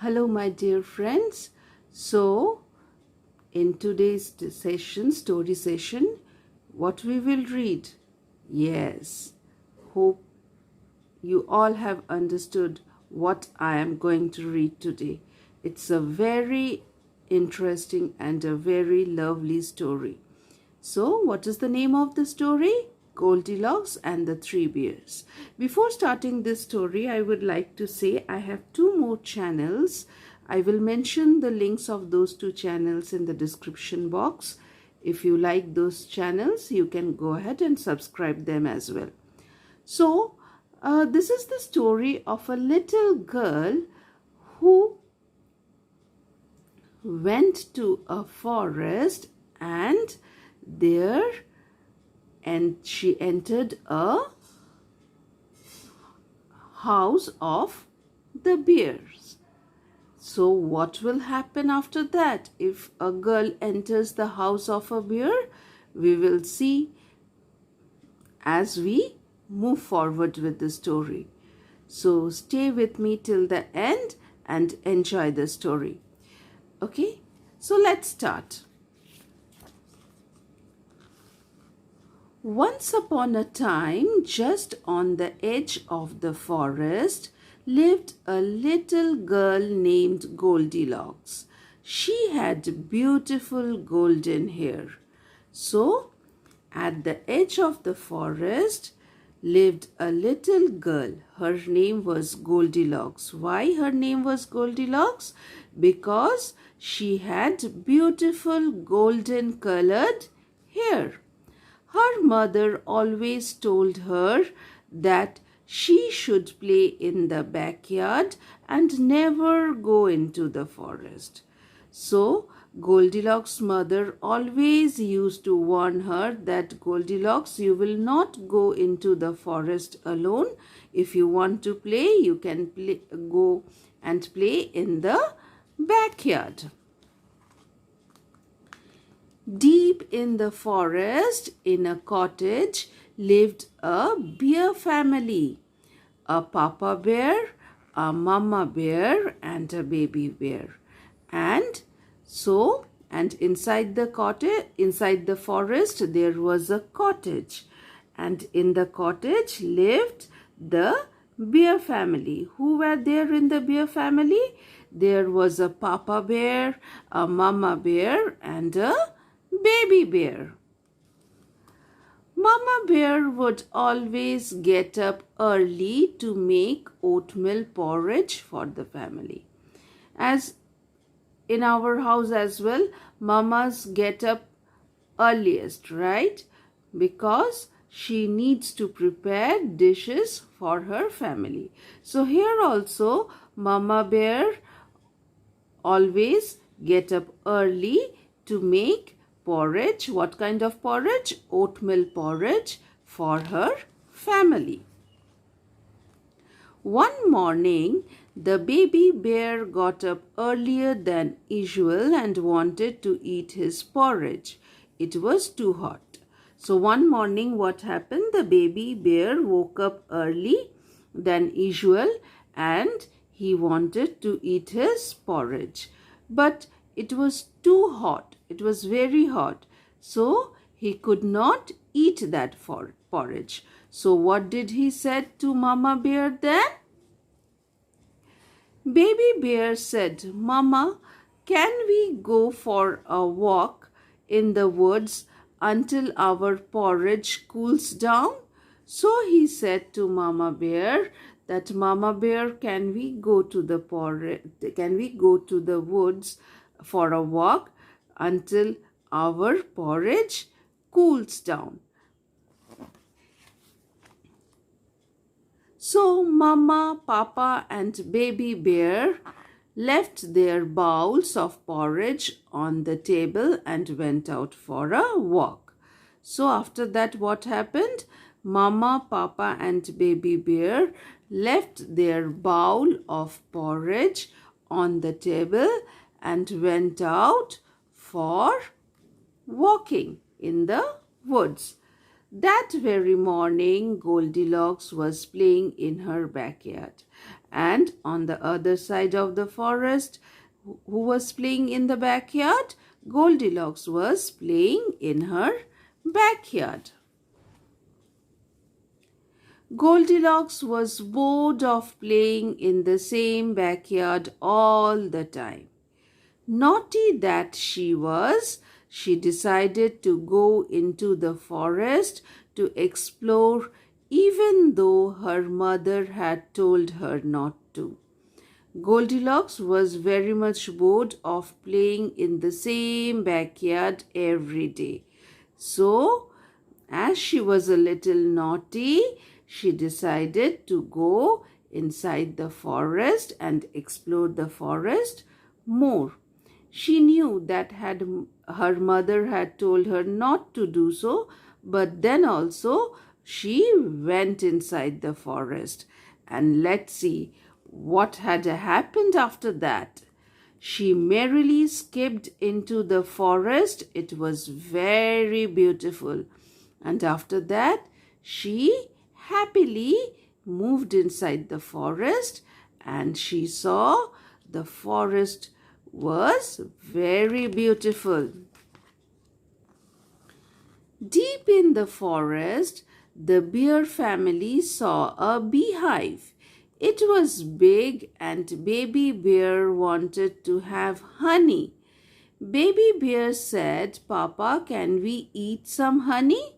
Hello, my dear friends. So, in today's story session, what we will read? Yes, hope you all have understood what I am going to read today. It's a very interesting and a very lovely story. So, what is the name of the story? Goldilocks and the Three Bears. Before starting this story, I would like to say I have two more channels. I will mention the links of those two channels in the description box. If you like those channels, you can go ahead and subscribe them as well. So, this is the story of a little girl who went to a forest and she entered a house of the bears. So what will happen after that? If a girl enters the house of a bear, we will see as we move forward with the story. So stay with me till the end and enjoy the story. Okay, so let's start. Once upon a time, just on the edge of the forest, lived a little girl named Goldilocks. She had beautiful golden hair. So, at the edge of the forest lived a little girl. Her name was Goldilocks. Why her name was Goldilocks? Because she had beautiful golden colored hair. Her mother always told her that she should play in the backyard and never go into the forest. So, Goldilocks' mother always used to warn her that Goldilocks, you will not go into the forest alone. If you want to play, you can go and play in the backyard. Deep in the forest, in a cottage, lived a bear family. A papa bear, a mama bear, and a baby bear. And inside the forest, there was a cottage. And in the cottage lived the bear family. Who were there in the bear family? There was a papa bear, a mama bear, and a baby bear. Mama bear would always get up early to make oatmeal porridge for the family. As in our house as well, mamas get up earliest, right? Because she needs to prepare dishes for her family. So here also, mama bear always get up early to make porridge. What kind of porridge? Oatmeal porridge for her family. One morning, the baby bear got up earlier than usual and wanted to eat his porridge. It was too hot. So one morning, what happened? The baby bear woke up early than usual and he wanted to eat his porridge. But it was too hot. It was very hot. So he could not eat that porridge. So what did he said to Mama Bear then? Baby Bear said, Mama, can we go for a walk in the woods until our porridge cools down? So he said to Mama Bear that, Mama Bear, can we go to the woods for a walk until our porridge cools down? So Mama, Papa and Baby Bear left their bowls of porridge on the table and went out for a walk. So after that, what happened? Mama, Papa and Baby Bear left their bowl of porridge on the table and went out for walking in the woods. That very morning, Goldilocks was playing in her backyard. And on the other side of the forest, who was playing in the backyard? Goldilocks was playing in her backyard. Goldilocks was bored of playing in the same backyard all the time. Naughty that she was, she decided to go into the forest to explore even though her mother had told her not to. Goldilocks was very much bored of playing in the same backyard every day. So, as she was a little naughty, she decided to go inside the forest and explore the forest more. She knew that her mother had told her not to do so, but then also she went inside the forest. And let's see what had happened after that. She merrily skipped into the forest. It was very beautiful. And after that, she happily moved inside the forest and she saw the forest was very beautiful. Deep in the forest, the bear family saw a beehive. It was big and baby bear wanted to have honey. Baby bear said, "Papa, can we eat some honey?"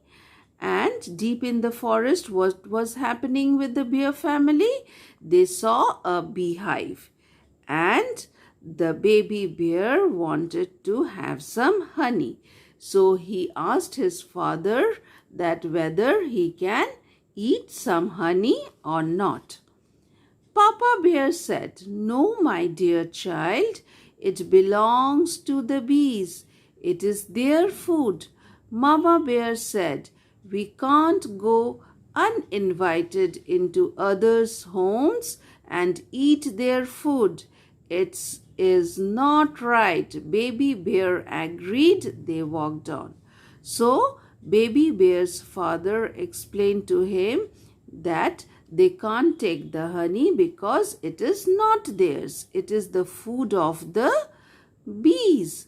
And deep in the forest, what was happening with the bear family? They saw a beehive. And the baby bear wanted to have some honey. So he asked his father that whether he can eat some honey or not. Papa Bear said, "No, my dear child, it belongs to the bees. It is their food." Mama Bear said, "We can't go uninvited into others' homes and eat their food. It is not right." Baby Bear agreed. They walked on. So, Baby Bear's father explained to him that they can't take the honey because it is not theirs. It is the food of the bees.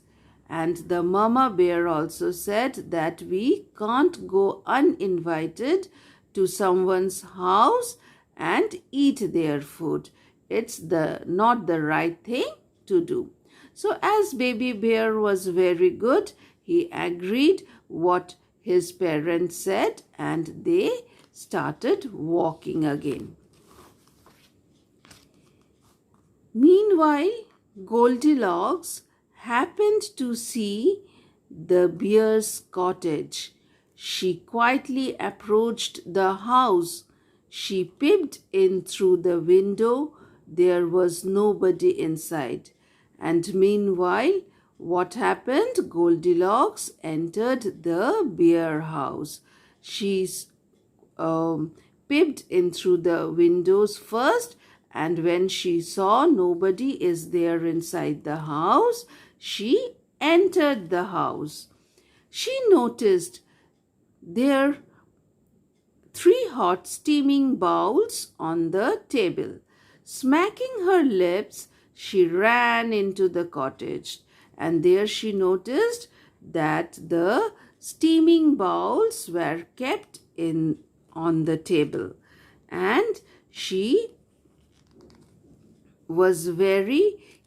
And the mama bear also said that we can't go uninvited to someone's house and eat their food. It's not the right thing to do. So as baby bear was very good, he agreed what his parents said and they started walking again. Meanwhile, Goldilocks happened to see the bear's cottage. She quietly approached the house. She peeped in through the window. There was nobody inside. And meanwhile, what happened? Goldilocks entered the bear house. She peeped in through the windows first, and when she saw nobody is there inside the house, she entered the house. She noticed there 3 hot steaming bowls on the table. Smacking her lips, she ran into the cottage, and there she noticed that the steaming bowls were kept on the table, and she was very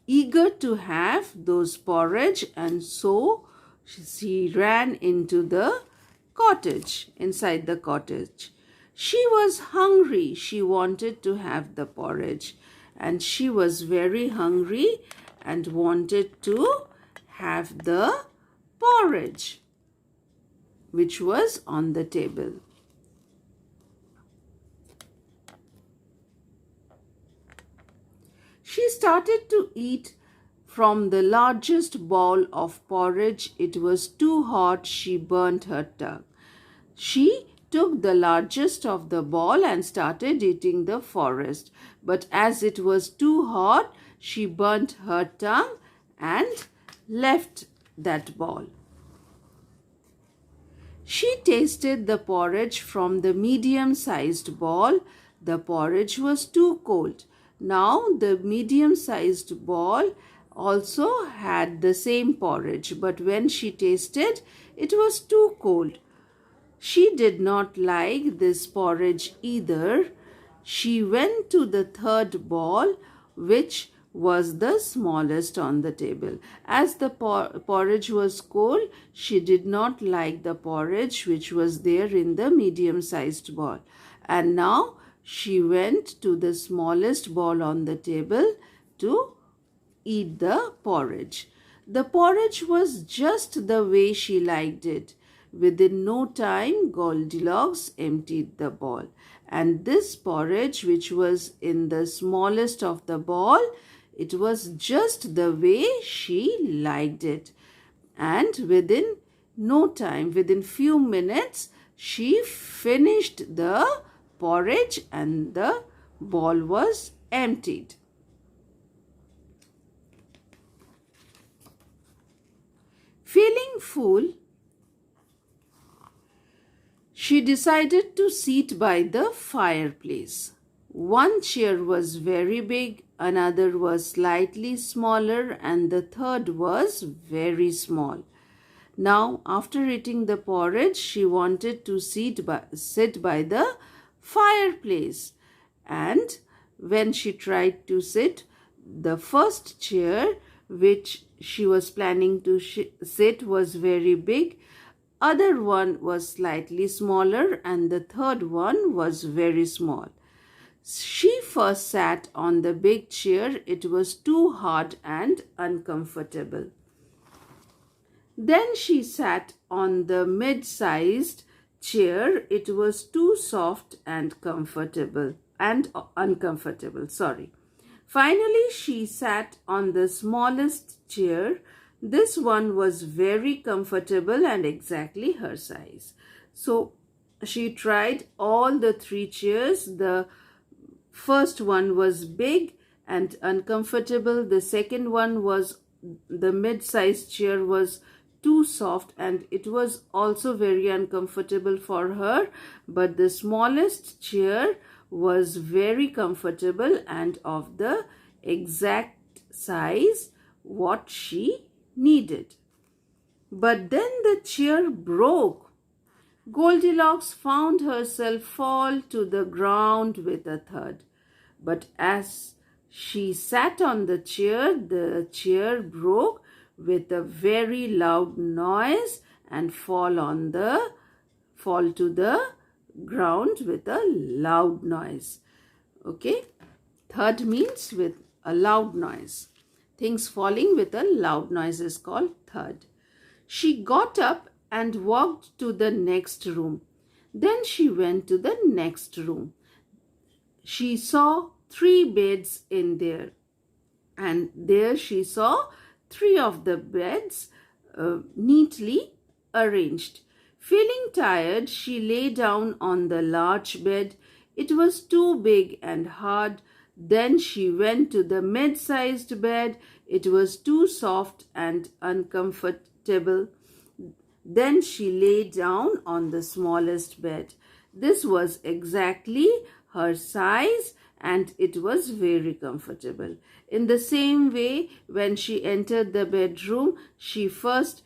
eager to have those porridge, and so she ran into the cottage, inside the cottage. She was hungry. She wanted to have the porridge, and she was very hungry and wanted to have the porridge which was on the table. She started to eat from the largest bowl of porridge. It was too hot. She burnt her tongue. She took the largest of the bowl and started eating the forest. But as it was too hot, she burnt her tongue and left that bowl. She tasted the porridge from the medium-sized ball. The porridge was too cold. Now the medium-sized ball also had the same porridge, but when she tasted, it was too cold. She did not like this porridge either. She went to the third ball, which was the smallest on the table. As the porridge was cold, she did not like the porridge which was there in the medium-sized ball. And now she went to the smallest ball on the table to eat the porridge. The porridge was just the way she liked it. Within no time, Goldilocks emptied the ball. And this porridge, which was in the smallest of the ball, it was just the way she liked it. And within no time, within few minutes, she finished the porridge and the ball was emptied. Feeling full, she decided to sit by the fireplace. One chair was very big, another was slightly smaller, and the third was very small. Now, after eating the porridge, she wanted to sit by the fireplace. And when she tried to sit, the first chair which she was planning to sit was very big. Other one was slightly smaller and the third one was very small. She first sat on the big chair. It was too hard and uncomfortable. Then she sat on the mid-sized chair. It was too soft and uncomfortable. Finally, she sat on the smallest chair. This one was very comfortable and exactly her size. So she tried all the three chairs. The first one was big and uncomfortable. The second one was the mid-sized chair was too soft and it was also very uncomfortable for her. But the smallest chair was very comfortable and of the exact size what she needed. But then the chair broke. Goldilocks found herself fall to the ground with a thud. But as she sat on the chair broke with a very loud noise and fall to the ground with a loud noise. Okay, thud means with a loud noise. Things falling with a loud noise is called thud. She got up and walked to the next room. Then she went to the next room. She saw 3 beds in there, and there she saw 3 of the beds neatly arranged. Feeling tired, she lay down on the large bed. It was too big and hard. Then she went to the mid-sized bed. It was too soft and uncomfortable. Then she lay down on the smallest bed. This was exactly her size and it was very comfortable. In the same way, when she entered the bedroom, she first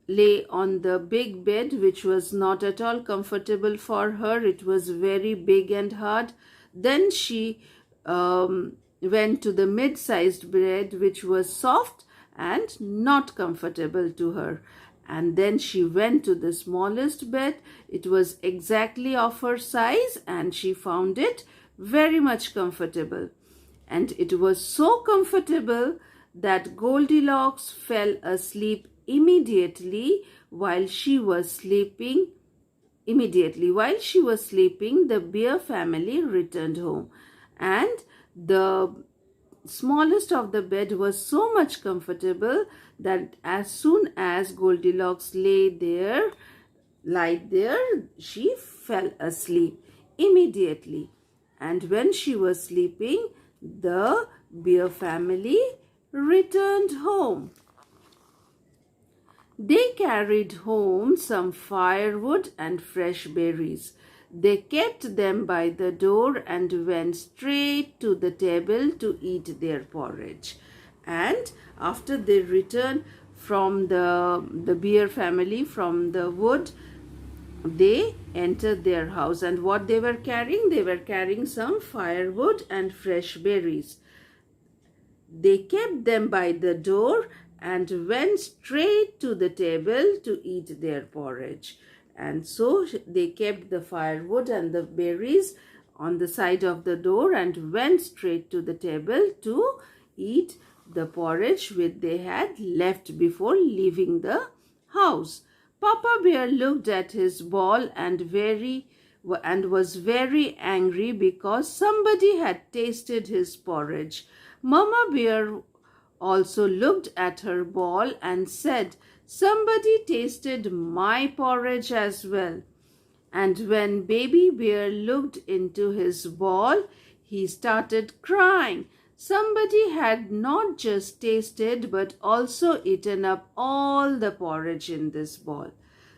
lay on the big bed, which was not at all comfortable for her. It was very big and hard. Then she went to the mid-sized bed, which was soft and not comfortable to her. And then she went to the smallest bed. It was exactly of her size and she found it very much comfortable. And it was so comfortable that Goldilocks fell asleep immediately while she was sleeping. While she was sleeping, the bear family returned home. And the smallest of the bed was so much comfortable that as soon as Goldilocks lay there, she fell asleep immediately. And when she was sleeping, the bear family returned home. They carried home some firewood and fresh berries. They kept them by the door and went straight to the table to eat their porridge. And after they returned from the bear family from the wood, they entered their house, and what they were carrying some firewood and fresh berries. They kept them by the door and went straight to the table to eat their porridge. And so they kept the firewood and the berries on the side of the door and went straight to the table to eat the porridge which they had left before leaving the house. Papa Bear looked at his ball and was very angry because somebody had tasted his porridge. Mama Bear also looked at her ball and said, "Somebody tasted my porridge as well." And when Baby Bear looked into his ball, he started crying. Somebody had not just tasted but also eaten up all the porridge in this ball.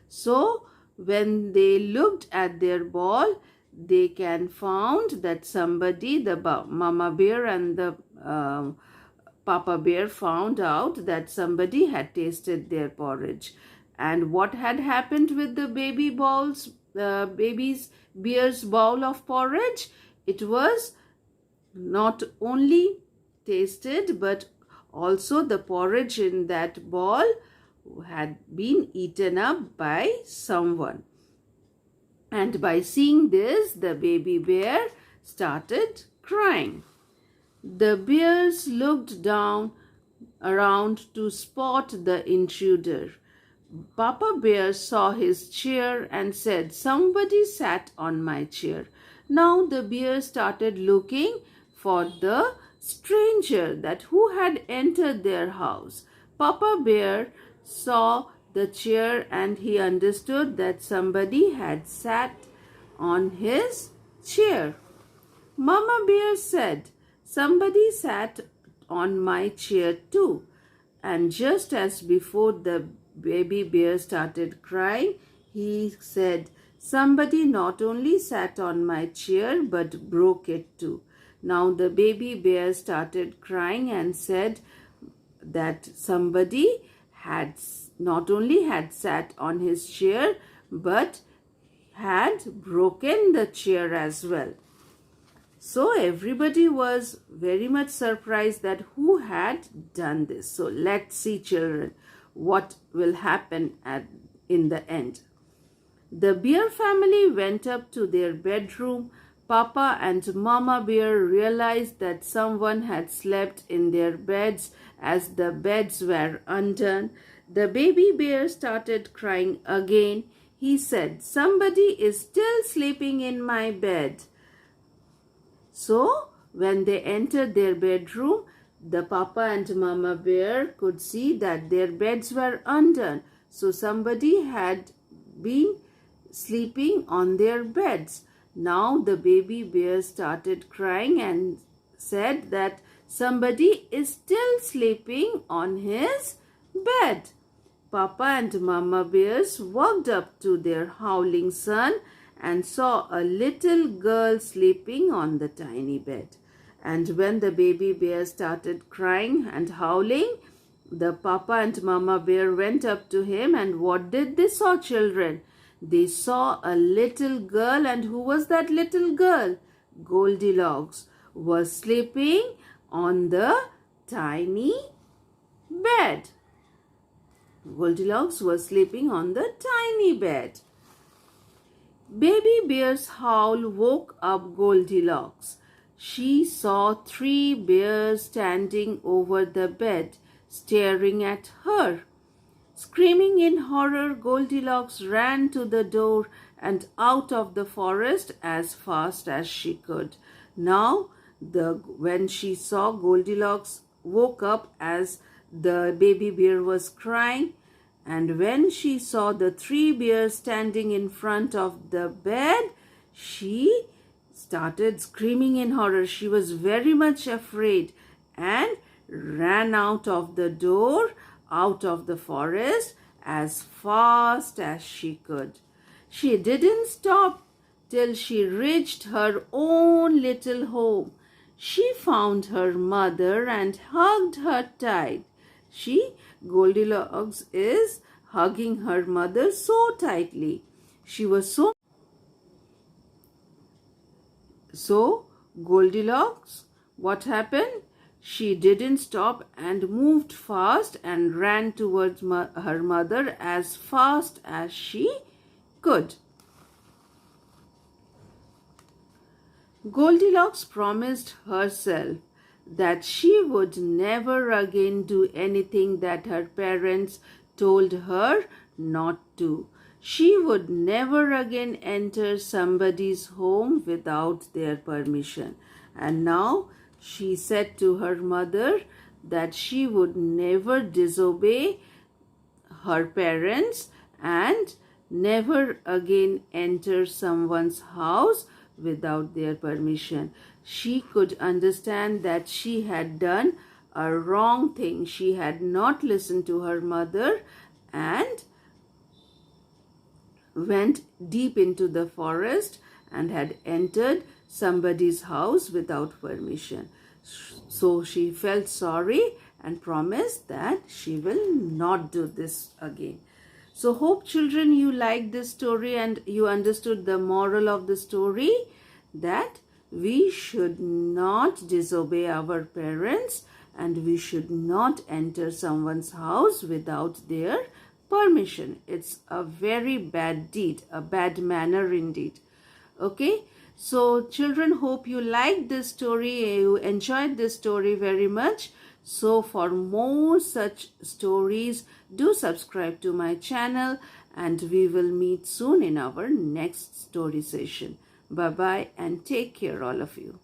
So when they looked at their ball, they found that somebody, the Mama Bear and the Papa Bear, found out that somebody had tasted their porridge. And what had happened with the bear's bowl of porridge? It was not only tasted but also the porridge in that bowl had been eaten up by someone. And by seeing this, the baby bear started crying. The bears looked down around to spot the intruder. Papa Bear saw his chair and said, "Somebody sat on my chair." Now the bears started looking for the stranger who had entered their house. Papa Bear saw the chair and he understood that somebody had sat on his chair. Mama Bear said, "Somebody sat on my chair too." And just as before the baby bear started crying, he said, "Somebody not only sat on my chair but broke it too." Now the baby bear started crying and said that somebody had not only had sat on his chair but had broken the chair as well. So everybody was very much surprised that who had done this. So let's see, children, what will happen in the end. The bear family went up to their bedroom. Papa and Mama Bear realized that someone had slept in their beds as the beds were undone. The baby bear started crying again. He said, "Somebody is still sleeping in my bed." So when they entered their bedroom, the Papa and Mama Bear could see that their beds were undone. So somebody had been sleeping on their beds. Now the baby bear started crying and said that somebody is still sleeping on his bed. Papa and Mama Bears walked up to their howling son and saw a little girl sleeping on the tiny bed. And when the baby bear started crying and howling, the Papa and Mama Bear went up to him, and what did they saw, children? They saw a little girl. And who was that little girl? Goldilocks was sleeping on the tiny bed. Goldilocks was sleeping on the tiny bed. Baby Bear's howl woke up Goldilocks. She saw 3 bears standing over the bed, staring at her. Screaming in horror, Goldilocks ran to the door and out of the forest as fast as she could. Now, when she saw Goldilocks woke up as the baby bear was crying, and when she saw the 3 bears standing in front of the bed, she started screaming in horror. She was very much afraid and ran out of the door, out of the forest, as fast as she could. She didn't stop till she reached her own little home. She found her mother and hugged her tight. Goldilocks is hugging her mother so tightly. She was so Goldilocks, what happened? She didn't stop and moved fast and ran towards her mother as fast as she could. Goldilocks promised herself that she would never again do anything that her parents told her not to. She would never again enter somebody's home without their permission. And now she said to her mother that she would never disobey her parents and never again enter someone's house without their permission. She could understand that she had done a wrong thing. She had not listened to her mother and went deep into the forest and had entered somebody's house without permission. So she felt sorry and promised that she will not do this again. So hope children you liked this story and you understood the moral of the story, that we should not disobey our parents and we should not enter someone's house without their permission. It's a very bad deed, a bad manner indeed. Okay, so children, hope you liked this story, you enjoyed this story very much. So for more such stories, do subscribe to my channel and we will meet soon in our next story session. Bye bye and take care all of you.